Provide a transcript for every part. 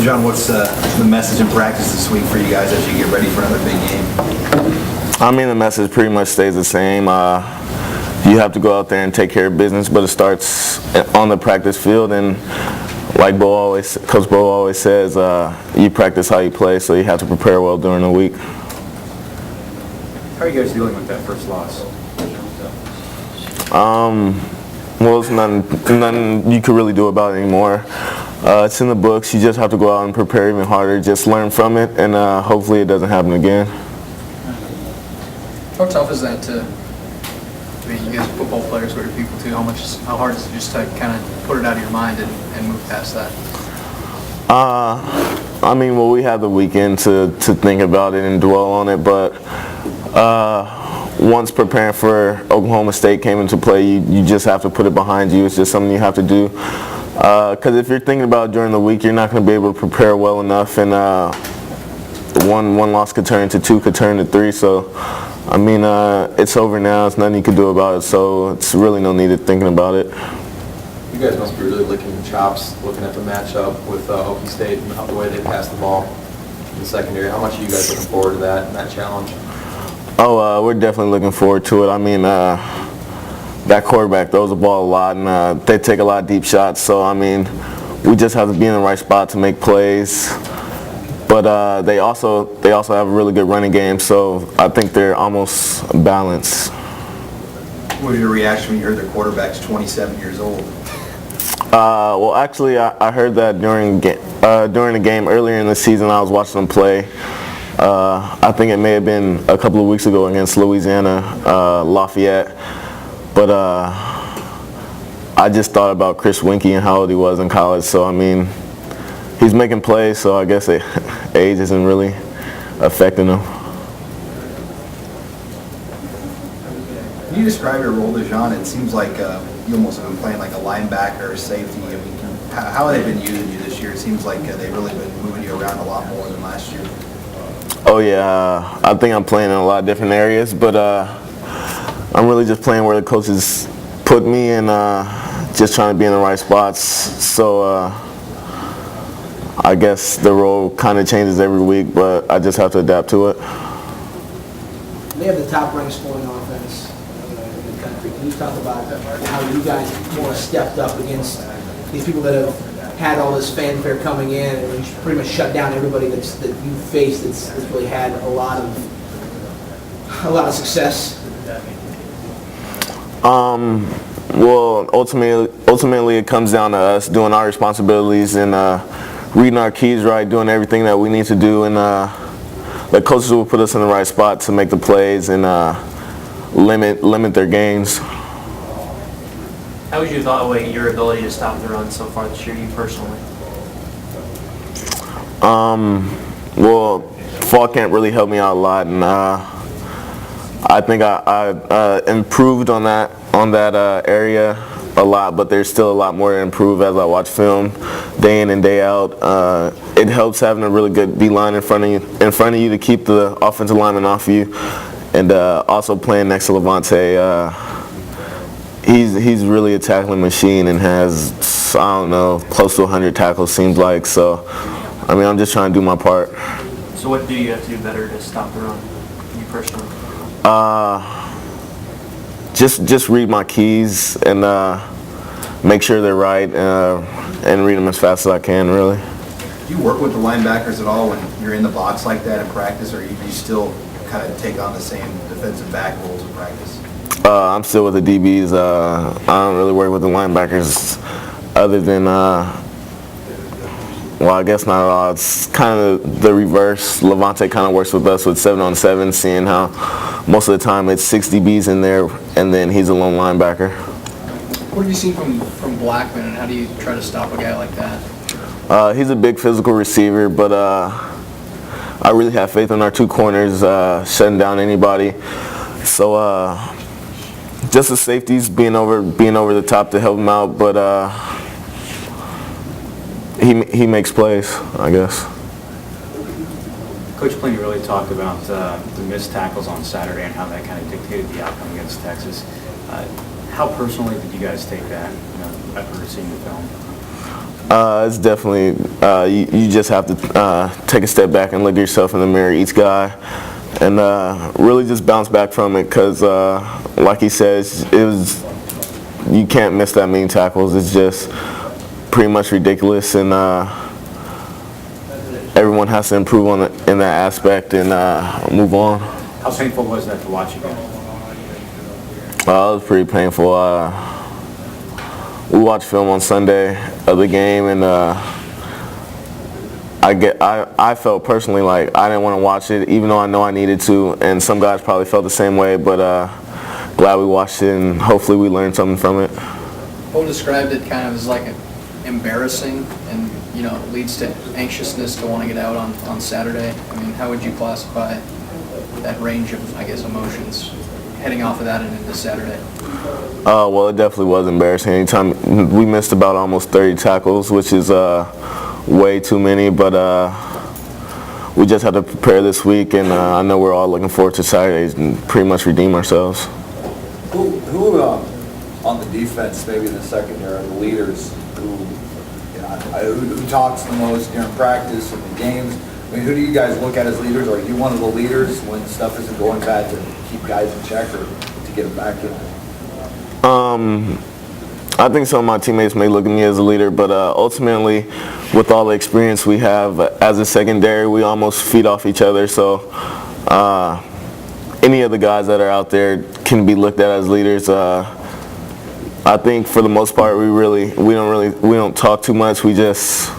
John, what's the message in practice this week for you guys as you get ready for another big game? I mean, the message pretty much stays the same. You have to go out there and take care of business, but it starts on the practice field. And like Coach Bo always says, you practice how you play, so you have to prepare well during the week. How are you guys dealing with that first loss? Well, it's nothing you can really do about it anymore. It's in the books. You just have to go out and prepare even harder. Just learn from it, and hopefully it doesn't happen again. How tough is that to? I mean, you guys are football players, but you're people too. How hard is it just to kind of put it out of your mind and move past that? I mean, well, we have the weekend to think about it and dwell on it, but once preparing for Oklahoma State came into play, you just have to put it behind you. It's just something you have to do. Because if you're thinking about it during the week, you're not going to be able to prepare well enough, and one loss could turn into two, could turn into three. So, I mean, it's over now. There's nothing you can do about it, so it's really no need of thinking about it. You guys must be really licking your chops looking at the matchup with Oklahoma State and the way they pass the ball in the secondary. How much are you guys looking forward to that and that challenge? Oh, we're definitely looking forward to it. I mean, that quarterback throws the ball a lot, and they take a lot of deep shots. So, I mean, we just have to be in the right spot to make plays. But they also have a really good running game, so I think they're almost balanced. What was your reaction when you heard their quarterback's 27 years old? Well, actually, I heard that during the game earlier in the season. I was watching them play. I think it may have been a couple of weeks ago against Louisiana Lafayette. But I just thought about Chris Winkie and how old he was in college. So, I mean, he's making plays, so I guess age isn't really affecting him. Can you describe your role, Dejon? It seems like you almost have been playing like a linebacker or safety. I mean, how have they been using you this year? It seems like they've really been moving you around a lot more than last year. Oh, yeah. I think I'm playing in a lot of different areas, but I'm really just playing where the coaches put me and just trying to be in the right spots. So I guess the role kind of changes every week, but I just have to adapt to it. They have the top-ranked scoring offense in the country. Can you talk about how you guys more stepped up against these people that have had all this fanfare coming in and pretty much shut down everybody that you faced that's really had a lot of success? Well, ultimately it comes down to us doing our responsibilities and reading our keys right, doing everything that we need to do, and the coaches will put us in the right spot to make the plays and limit their gains. How would you evaluate your ability to stop the run so far this year, you personally? Well, fall camp really helped me out a lot, and I think I improved on that area a lot, but there's still a lot more to improve as I watch film day in and day out. It helps having a really good D-line in front of you to keep the offensive lineman off you, and also playing next to Levante. He's really a tackling machine and has, I don't know, close to 100 tackles seems like. So, I mean, I'm just trying to do my part. So what do you have to do better to stop the run, you personally? Just read my keys and make sure they're right and read them as fast as I can, really. Do you work with the linebackers at all when you're in the box like that in practice, or do you still kind of take on the same defensive back roles in practice? I'm still with the DBs. I don't really work with the linebackers other than, well, I guess not at all. It's kind of the reverse. Levante kind of works with us with 7-on-7, seeing how most of the time it's 6 DBs in there, and then he's a lone linebacker. What have you seen from Blackmon, and how do you try to stop a guy like that? He's a big physical receiver, but I really have faith in our two corners shutting down anybody. So just the safeties being over the top to help him out, but he makes plays, I guess. Coach Plenty really talked about the missed tackles on Saturday and how that kind of dictated the outcome against Texas. How personally did you guys take that, after seeing the film? It's definitely, you just have to take a step back and look at yourself in the mirror, each guy, and really just bounce back from it because, like he says, you can't miss that many tackles. It's just pretty much ridiculous, and everyone has to improve in that aspect and move on. How painful was that to watch again? It was pretty painful. We watched film on Sunday of the game, and I felt personally like I didn't want to watch it, even though I know I needed to, and some guys probably felt the same way, but glad we watched it, and hopefully we learned something from it. Bo described it kind of as like embarrassing and, you know, leads to anxiousness to want to get out on Saturday. I mean, how would you classify that range of, I guess, emotions heading off of that and into Saturday? Well, it definitely was embarrassing. Anytime we missed about almost 30 tackles, which is way too many, but we just had to prepare this week, and I know we're all looking forward to Saturdays and pretty much redeem ourselves. Who on the defense, maybe in the secondary, are the leaders who talks the most during practice and the games? I mean, who do you guys look at as leaders? Are you one of the leaders when stuff isn't going bad to keep guys in check or to get them back in? I think some of my teammates may look at me as a leader, but ultimately, with all the experience we have as a secondary, we almost feed off each other. So any of the guys that are out there can be looked at as leaders. I think for the most part, we don't talk too much. We just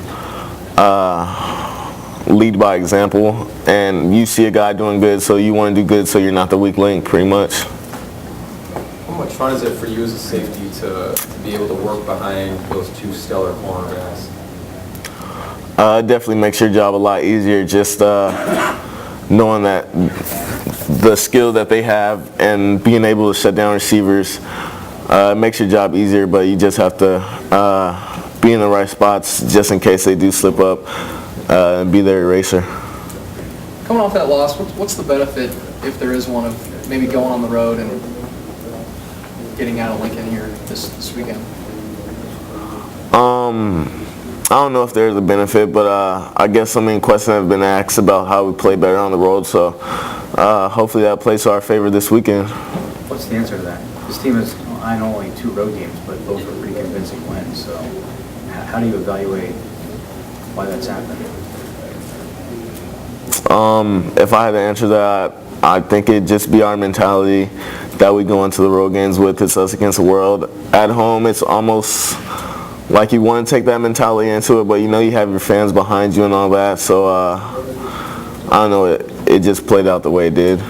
lead by example, and you see a guy doing good, so you want to do good, so you're not the weak link, pretty much. How much fun is it for you as a safety to be able to work behind those two stellar corner guys? It definitely makes your job a lot easier, just knowing that the skill that they have and being able to shut down receivers makes your job easier, but you just have to be in the right spots just in case they do slip up and be their eraser. Coming off that loss, what's the benefit, if there is one, of maybe going on the road and getting out of Lincoln here this weekend? I don't know if there's a benefit, but I guess questions have been asked about how we play better on the road, so hopefully that plays to our favor this weekend. What's the answer to that? This team is, I know, only 2 road games, but both are pretty convincing wins, so how do you evaluate why that's happening? If I had to answer that, I think it'd just be our mentality that we go into the road games with. It's us against the world. At home, it's almost like you want to take that mentality into it, but you know you have your fans behind you and all that, so I don't know, it just played out the way it did.